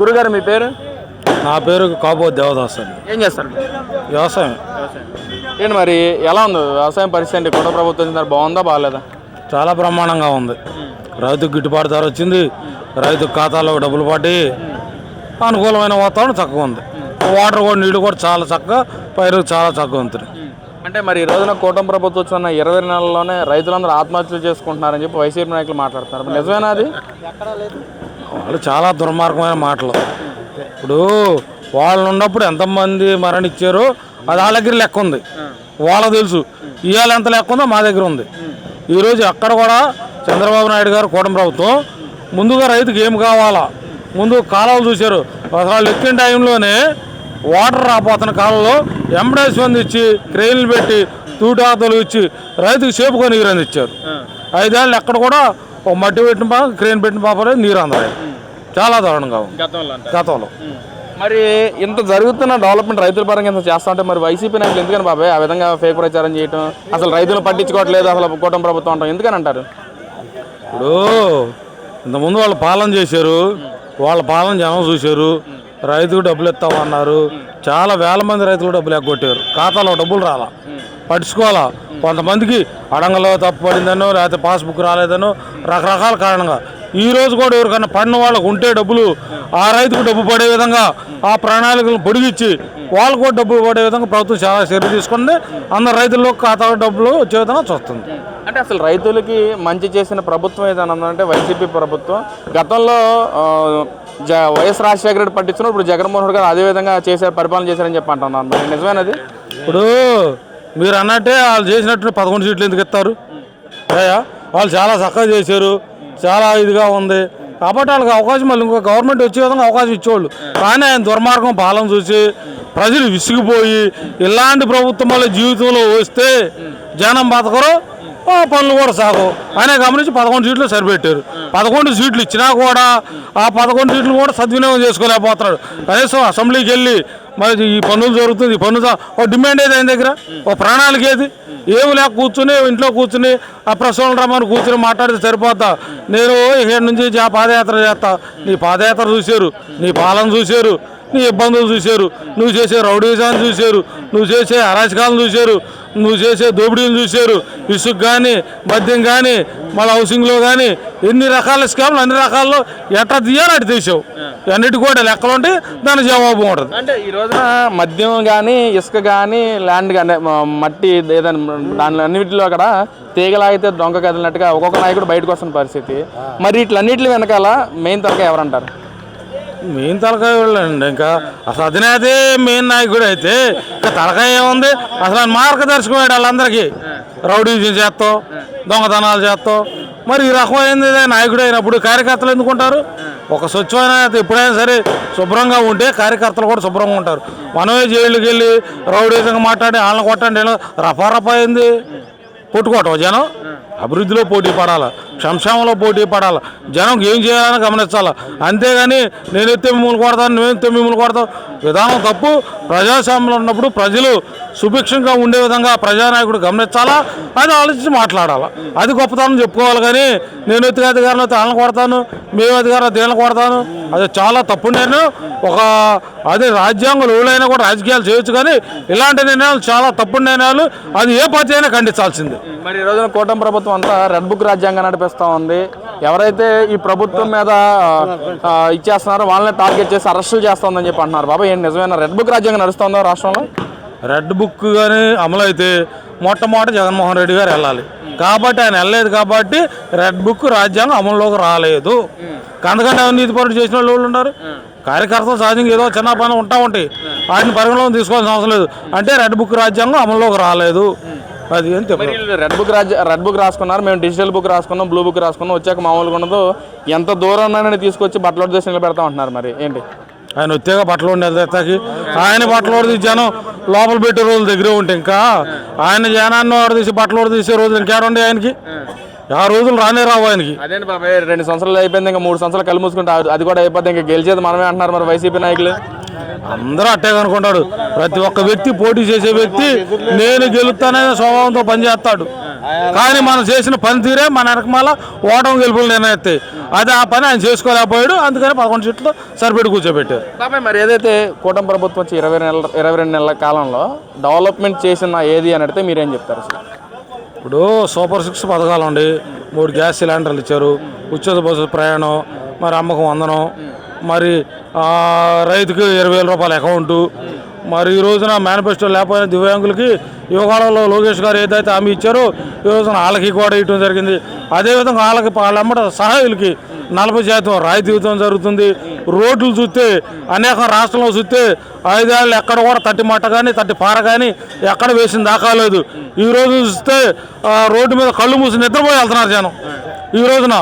గురుగారు మీ పేరు? నా పేరు కాబో దేవదాస్ అండి. ఏం చేస్తారు? వ్యవసాయం. ఏంటి మరి ఎలా ఉంది వ్యవసాయం పరిస్థితి? కుటుంబ ప్రభుత్వం బాగుందా బాగాలేదా? చాలా బ్రహ్మాండంగా ఉంది. రైతుకు గిట్టుబాటు ధర వచ్చింది, రైతు ఖాతాలో డబ్బులు పట్టి అనుకూలమైన వాతావరణం చక్కగా ఉంది. వాటర్ కూడా నీళ్ళు కూడా చాలా చక్కగా పైరు చాలా చక్కగా ఉంటుంది. అంటే మరి ఈ రోజున కూటమి ప్రభుత్వం వచ్చిన 20 నెలల్లోనే రైతులందరూ ఆత్మహత్యలు చేసుకుంటున్నారని చెప్పి వైసీపీ నాయకులు మాట్లాడుతున్నారు. నిజమేనా అది? వాళ్ళు చాలా దుర్మార్గమైన మాటలు. ఇప్పుడు వాళ్ళు ఉన్నప్పుడు ఎంతమంది మరణించారో అది వాళ్ళ దగ్గర లెక్క ఉంది, వాళ్ళకు తెలుసు. ఇవాళ ఎంత లెక్క ఉందో మా దగ్గర ఉంది. ఈరోజు అక్కడ కూడా చంద్రబాబు నాయుడు గారు కూటమి ప్రభుత్వం ముందుగా రైతుకి ఏం కావాలా ముందు కాలువలు చూశారు. వాళ్ళు ఎక్కిన టైంలోనే వాటర్ రాపోతున్న కాలంలో ఎంబడేస్ మంది ఇచ్చి క్రెయిన్లు పెట్టి తూటాతలు ఇచ్చి రైతుకు చేపుకొని నీరు అందించారు. 5 ఏళ్ళు ఎక్కడ కూడా ఒక మట్టి పెట్టిన క్రెయిన్ పెట్టిన పాపలే నీరు అందరాయి. చాలా దారుణంగా ఉంది గతంలో. మరి ఇంత జరుగుతున్న డెవలప్మెంట్ రైతుల పరంగా ఇంత చేస్తా ఉంటే మరి వైసీపీ నాయకులు ఎందుకని బాబాయ్ ఆ విధంగా ఫేక్ ప్రచారం చేయటం, అసలు రైతులు పట్టించుకోవట్లేదు, అసలు కూటమి ప్రభుత్వం అంటాం ఎందుకని అంటారు? ఇప్పుడు ఇంతకుముందు వాళ్ళు పాలన చేశారు, వాళ్ళ పాలన జనం చూశారు, రైతుకు డబ్బులు ఇస్తామన్నారు. చాలా వేల మంది రైతులు డబ్బులు ఎగ్గొట్టారు, ఖాతాలో డబ్బులు రాలా, పట్టించుకోవాలా. కొంతమందికి అడంగలో తప్పు పడిందనో లేకపోతే పాస్బుక్ రాలేదనో రకరకాల కారణంగా ఈ రోజు కూడా ఎవరికైనా పడిన వాళ్ళకు ఉంటే డబ్బులు ఆ రైతుకు డబ్బు పడే విధంగా ఆ ప్రణాళికలను పొడిగించి వాళ్ళకు కూడా డబ్బులు పడే విధంగా ప్రభుత్వం చాలా చర్య తీసుకుంది. అందరు రైతుల్లో ఖాతాలో డబ్బులు వచ్చే విధంగా చూస్తుంది. అంటే అసలు రైతులకి మంచి చేసిన ప్రభుత్వం ఏదైనా ఉందంటే వైసీపీ ప్రభుత్వం. గతంలో వైఎస్ రాజశేఖర రెడ్డి పట్టించిన ఇప్పుడు జగన్మోహన్ రెడ్డి గారు అదేవిధంగా చేశారు, పరిపాలన చేశారని చెప్పి అంటున్నారు. మరి నిజమేనది? ఇప్పుడు మీరు అన్నట్టే వాళ్ళు చేసినట్టు 11 సీట్లు ఎందుకు ఇస్తారు? వాళ్ళు చాలా చక్కగా చేశారు, చాలా ఇదిగా ఉంది కాబట్టి వాళ్ళకి అవకాశం మళ్ళీ ఇంకో గవర్నమెంట్ వచ్చే విధంగా అవకాశం ఇచ్చేవాళ్ళు. కానీ ఆయన దుర్మార్గం పాలన చూసి ప్రజలు విసిగిపోయి ఇలాంటి ప్రభుత్వం వల్ల జీవితంలో వస్తే జనం బతకరు, పనులు కూడా సాగు ఆయన గమనించి 11 సీట్లు సరిపెట్టారు. 11 సీట్లు ఇచ్చినా కూడా ఆ 11 సీట్లు కూడా సద్వినియోగం చేసుకోలేకపోతున్నాడు. కనీసం అసెంబ్లీకి వెళ్ళి మరి ఈ పనులు జరుగుతుంది, ఈ పనులు ఒక డిమాండ్ ఏది ఆయన దగ్గర, ఒక ప్రణాళిక ఏది? ఏమి లేక కూర్చుని ఇంట్లో కూర్చుని ఆ ప్రసవన రమ్మని కూర్చుని మాట్లాడితే సరిపోతా. నేను ఇక్కడ నుంచి పాదయాత్ర చేస్తా. నీ పాదయాత్ర చూశారు, నీ పాలన చూశారు, నీ ఇబ్బందులు చూశారు, నువ్వు చేసే రౌడీజాన్ని చూశారు, నువ్వు చేసే అరాచకాలను చూశారు, నువ్వు చేసే దోపిడీలు చూశారు, ఇసుకు కానీ మద్యం కానీ మళ్ళీ హౌసింగ్లో కానీ ఎన్ని రకాల స్కామ్లు అన్ని రకాల్లో ఎట్లా తీయాలి అటు తీసావు. అన్నిటి కూడా లెక్కలు ఉంటే దాని జవాబు ఉంటుంది. అంటే ఈ రోజున మద్యం కానీ ఇసుక కానీ ల్యాండ్ కానీ మట్టి ఏదైనా దాని అన్నింటిలో అక్కడ తీగలాగితే దొంగ కదిలినట్టుగా ఒక్కొక్క నాయకుడు బయటకు వస్తున్న పరిస్థితి. మరి ఇట్లన్నింటి వెనకాల మెయిన్ తలకాయ ఎవరంటారు? మెయిన్ తలకాయ వెళ్ళండి. ఇంకా అసలు అధినేతే మెయిన్ నాయకుడు అయితే ఇంకా తలకాయ ఏముంది? అసలు ఆయన మార్గదర్శకం అయ్యాడు వాళ్ళందరికీ. రౌడీజం చేస్తావు, దొంగతనాలు చేస్తావు. మరి ఈ రకమైనది నాయకుడు అయినప్పుడు కార్యకర్తలు ఎందుకుంటారు? ఒక స్వచ్ఛమైన ఎప్పుడైనా సరే శుభ్రంగా ఉంటే కార్యకర్తలు కూడా శుభ్రంగా ఉంటారు. మనమే జైలుకి వెళ్ళి రౌడీజంగా మాట్లాడి వాళ్ళని కొట్టండి రఫా అయింది. కొట్టుకోవటం జనం అభివృద్ధిలో పోటీ పడాలి, సంక్షేమంలో పోటీ పడాలి, జనం ఏం చేయాలని గమనించాలి. అంతేగాని నేను ఎత్తే మిమ్మల్ని కొడతాను, నేను ఎత్తే మిమ్మల్ని కొడతాను విధానం తప్పు. ప్రజాస్వామ్యంలో ఉన్నప్పుడు ప్రజలు సుభిక్షంగా ఉండే విధంగా ప్రజానాయకుడు గమనించాలా, అది ఆలోచించి మాట్లాడాలి. అది గొప్పతనం చెప్పుకోవాలి. కానీ నేను ఎత్తుగా అధికారులు అయితే వాళ్ళని కొడతాను, మేము అధికారులు దేని కొడతాను, అది చాలా తప్పు నిర్ణయం. అదే రాజ్యాంగంలో ఎవరైనా కూడా రాజకీయాలు చేయొచ్చు, కానీ ఇలాంటి నిర్ణయాలు చాలా తప్పుడు నిర్ణయాలు. అది ఏ పార్టీ అయినా ఖండించాల్సిందే. మరి ఈ రోజున కూటమి ప్రభుత్వం అంతా రెడ్ బుక్ రాజ్యాంగం నడిపిస్తూ ఉంది. ఎవరైతే ఈ ప్రభుత్వం మీద ఇచ్చేస్తున్నారో వాళ్ళని టార్గెట్ చేసి అరెస్టులు చేస్తుందని చెప్పి అంటున్నారు. బాబా ఏంటి నిజమైన రెడ్ బుక్ రాజ్యాంగం నడుస్తుందో రాష్ట్రంలో? రెడ్ బుక్ కానీ అమలు అయితే మొట్టమొదటి జగన్మోహన్ రెడ్డి గారు వెళ్ళాలి. కాబట్టి ఆయన వెళ్ళలేదు కాబట్టి రెడ్ బుక్ రాజ్యాంగం అమల్లోకి రాలేదు. అందుకంటే అవినీతి పనులు చేసిన వాళ్ళు ఉన్నారు. కార్యకర్తలు సహజంగా ఏదో చిన్న పని ఉంటాయి, వాటిని పరిగణలోకి తీసుకోవాల్సిన అవసరం లేదు. అంటే రెడ్ బుక్ రాజ్యాంగం అమల్లోకి రాలేదు. అది అని చెప్పారు. రెడ్ బుక్ రాసుకున్నారు, మేము డిజిటల్ బుక్ రాసుకున్నాం, బ్లూ బుక్ రాసుకున్నాం, వచ్చాక మామూలుగా ఉండదు, ఎంత దూరం తీసుకొచ్చి బట్టలు చేసి నిలబెడతా ఉంటున్నారు. మరి ఏంటి ఆయన వచ్చాక బట్టలు నిలబెడతాకి ఆయన బట్టలు జనం లోపల పెట్టే రోజుల దగ్గరే ఉంటే ఇంకా ఆయన జనాన్ని తీసి బట్టలు తీసే రోజులు ఇంకేడుండే ఆయనకి? ఆ రోజులు రానే రావు ఆయనకి. అదేంటి బాబాయ్ 2 సంవత్సరాలు అయిపోయింది, ఇంకా 3 సంవత్సరాలు కళ్ళు మూసుకుంటే అది కూడా అయిపోతే ఇంకా గెలిచేది మనమే అంటున్నారు మరి వైసీపీ నాయకులు. అందరూ అట్టే అనుకుంటాడు. ప్రతి ఒక్క వ్యక్తి పోటీ చేసే వ్యక్తి నేను గెలుస్తాననే స్వభావంతో పనిచేస్తాడు. కానీ మనం చేసిన పనితీరే మన వెనకమాల ఓటమి గెలుపులు నిర్ణయిస్తాయి. అది ఆ పని ఆయన చేసుకోలేకపోయాడు, అందుకని 11 సీట్లు సరిపెట్టి కూర్చోబెట్టారు. బాబాయ్ మరి ఏదైతే కూటమి ప్రభుత్వం వచ్చి 22 నెలల కాలంలో డెవలప్మెంట్ చేసిన ఏది అని అడిగితే మీరేం చెప్తారు అసలు? ఇప్పుడు సూపర్ 6 పథకాలు ఉండి 3 గ్యాస్ సిలిండర్లు ఇచ్చారు, ఉచిత బస్సు ప్రయాణం, మరి అమ్మకం వందనం, మరి రైతుకి 20,000 రూపాయల అకౌంటు, మరి ఈ రోజున మేనిఫెస్టో లేకపోయినా దివ్యాంగులకి యువకాలంలో లోకేష్ గారు ఏదైతే హామీ ఇచ్చారో ఈ రోజున వాళ్ళకి కూడా ఇవ్వడం జరిగింది. అదేవిధంగా వాళ్ళెమ్మట సహాయులకి 40% రాయితీ ఇవ్వడం జరుగుతుంది. రోడ్లు చూస్తే అనేక రాష్ట్రంలో చూస్తే 5 ఏళ్ళు ఎక్కడ కూడా తట్టి మట్ట కానీ తట్టి పార కానీ ఎక్కడ వేసిన దాకా లేదు. ఈ రోజు చూస్తే రోడ్డు మీద కళ్ళు మూసి నిద్రపోయి వెళ్తున్నారు జనం. ఈ రోజున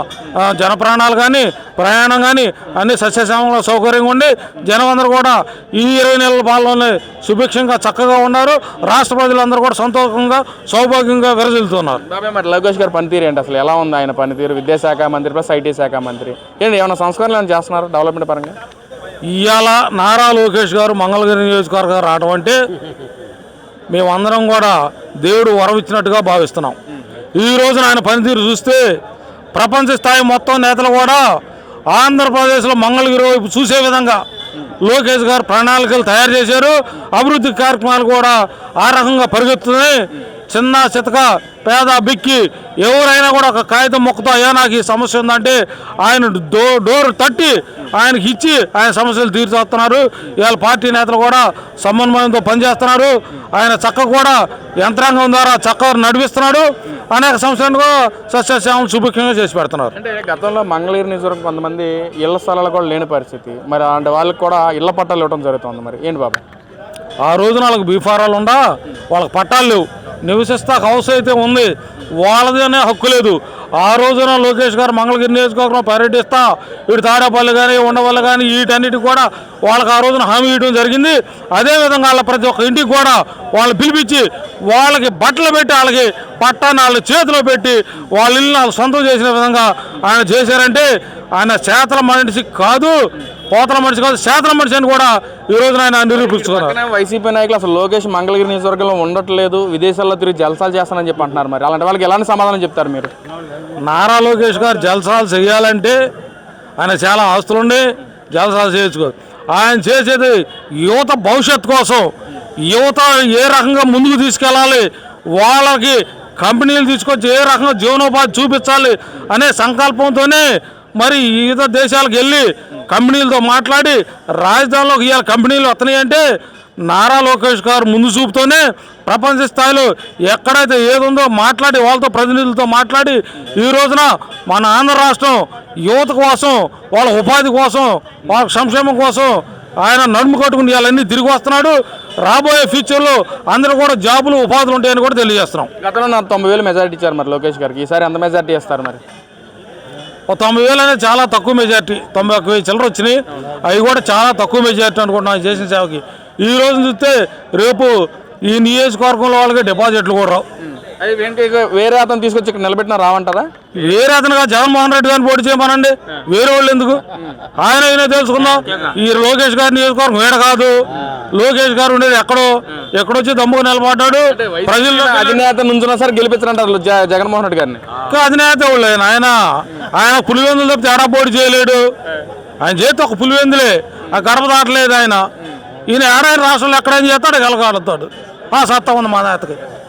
జన ప్రాణాలు కానీ ప్రయాణం కానీ అన్ని సస్యశ్యామల సౌకర్యంగా ఉండి జనం అందరూ కూడా ఈ 20 నెలల పాలనలోనే సుభిక్షంగా చక్కగా ఉన్నారు. రాష్ట్ర ప్రజలందరూ కూడా సంతోషంగా సౌభాగ్యంగా విరజిల్లుతున్నారు. బాబాయ్ మరి లోకేష్ గారి పనితీరు ఏంటి అసలు? ఎలా ఉంది ఆయన పనితీరు? విద్యాశాఖ మంత్రి ప్లస్ ఐటీ శాఖ మంత్రి ఏంటి, ఏమైనా సంస్కరణలు ఏమైనా చేస్తున్నారు డెవలప్మెంట్ పరంగా? ఇవాళ నారా లోకేష్ గారు మంగళగిరి నియోజకవర్గం రావడం అంటే మేమందరం కూడా దేవుడు వరం ఇచ్చినట్టుగా భావిస్తున్నాం. ఈ రోజున ఆయన పనితీరు చూస్తే ప్రపంచ స్థాయి మొత్తం నేతలు కూడా ఆంధ్రప్రదేశ్లో మంగళగిరి వైపు చూసే విధంగా లోకేష్ గారు ప్రణాళికలు తయారు చేశారు. అభివృద్ధి కార్యక్రమాలు కూడా ఆ రకంగా పరిగెత్తున్నాయి. చిన్న చితక పేద బిక్కి ఎవరైనా కూడా ఒక కాగితం మొక్కతో అయ్యా నాకు ఈ సమస్య ఉందంటే ఆయన డోర్ తట్టి ఆయనకి ఇచ్చి ఆయన సమస్యలు తీర్చేస్తున్నారు. ఇవాళ పార్టీ నేతలు కూడా సమన్వయంతో పనిచేస్తున్నారు. ఆయన చక్క కూడా యంత్రాంగం ద్వారా చక్కగా నడిపిస్తున్నాడు. అనేక సంవత్సరాలు సస్యశ్యామలు సుభిక్షంగా చేసి పెడుతున్నారు. అంటే గతంలో మంగళగిరి నియోజకవర్గం కొంతమంది ఇళ్ల స్థలాలు కూడా లేని పరిస్థితి, మరి అలాంటి వాళ్ళకి కూడా ఇళ్ల పట్టాలు ఇవ్వడం జరుగుతుంది. మరి ఏంటి బాబా? ఆ రోజున వాళ్ళకి బీఫారాలు ఉండా, వాళ్ళకి పట్టాలు లేవు, నివసిస్తా హౌస్ అయితే ఉంది, వాళ్ళది అనే హక్కు లేదు. ఆ రోజున లోకేష్ గారు మంగళగిరి నియోజకవర్గం పర్యటిస్తా ఇటు తాడేపల్లి కానీ ఉండవల్లి కానీ వీటన్నిటికి కూడా వాళ్ళకి ఆ రోజున హామీ ఇవ్వడం జరిగింది. అదేవిధంగా వాళ్ళ ప్రతి ఒక్క ఇంటికి కూడా వాళ్ళు పిలిపించి వాళ్ళకి బట్టలు పెట్టి వాళ్ళకి పట్టాన్ని వాళ్ళ చేతిలో పెట్టి వాళ్ళ ఇల్లు వాళ్ళు సొంతం చేసిన విధంగా ఆయన చేశారంటే ఆయన చేతల మనిషి కాదు, పోతల మనిషి కాదు, చేతల మనిషి అని కూడా ఈ రోజున ఆయన నిరూపించుకున్నారు. వైసీపీ నాయకులు అసలు లోకేష్ మంగళగిరి నియోజకవర్గంలో ఉండట్లేదు, విదేశాల్లో తిరిగి జలసాలు చేస్తానని చెప్పి అంటున్నారు. మరి అలాంటి వాళ్ళకి ఎలాంటి సమాధానం చెప్తారు మీరు? నారా లోకేష్ గారు జలసాలు చేయాలంటే ఆయన చాలా ఆస్తులుండి జలసాలు చేయొచ్చుకోరు. ఆయన చేసేది యువత భవిష్యత్తు కోసం, యువత ఏ రకంగా ముందుకు తీసుకెళ్ళాలి, వాళ్ళకి కంపెనీలు తీసుకొచ్చి ఏ రకంగా జీవనోపాధి చూపించాలి అనే సంకల్పంతోనే మరి వివిధ దేశాలకు వెళ్ళి కంపెనీలతో మాట్లాడి రాజధానిలోకి ఇవాళ కంపెనీలు వస్తున్నాయి అంటే నారా లోకేష్ గారు ముందు చూపుతోనే ప్రపంచ స్థాయిలో ఎక్కడైతే ఏదుందో మాట్లాడి వాళ్ళతో ప్రతినిధులతో మాట్లాడి ఈ రోజున మన ఆంధ్ర రాష్ట్రం యువత కోసం, వాళ్ళ ఉపాధి కోసం, వాళ్ళ సంక్షేమం కోసం ఆయన నడుము కట్టుకుని ఇవన్నీ తిరిగి వస్తున్నాడు. రాబోయే ఫ్యూచర్లో అందరూ కూడా జాబులు ఉపాధులు ఉంటాయని కూడా తెలియజేస్తున్నాం. గతంలో నాకు 90,000 మెజారిటీ ఇచ్చారు మరి లోకేష్ గారికి, ఈసారి ఎంత మెజారిటీ ఇస్తారు? మరి 90,000 అనేది చాలా తక్కువ మెజార్టీ, 91,000 చిల్లర వచ్చినాయి. అవి కూడా చాలా తక్కువ మెజార్టీ అనుకుంటున్నాను చేసిన సేవకి. ఈ రోజు చూస్తే రేపు ఈ నియోజకవర్గంలో వాళ్ళకి డిపాజిట్లు కూడా రావు. వేరే అతను తీసుకొచ్చి ఇక్కడ నిలబెట్టినా రావంటారా? వేరే అతనుగా జగన్మోహన్ రెడ్డి గారిని పోటీ చేయమనండి, వేరే వాళ్ళు ఎందుకు? ఆయన తెలుసుకుందాం. ఈ లోకేష్ గారి నియోజకవర్గం వేడ కాదు, లోకేష్ గారు ఉండేది ఎక్కడొచ్చి దమ్ముకు నిలబడ్డాడు. ప్రజల్లో అధినేత నుంచున్నా సరే గెలిపించారంటారు జగన్మోహన్ రెడ్డి గారిని. అధినేత వాళ్ళు ఆయన పులివెందులు తప్పితే ఎడా పోటీ చేయలేడు. ఆయన చేస్తే ఒక పులివెందులే, ఆ గడప దాటలేదు ఆయన. ఈయన ఏడాది రాష్ట్రంలో ఎక్కడైనా చేస్తాడు గెలకాడుతాడు. సత్తా ఉంది మా నేతకి.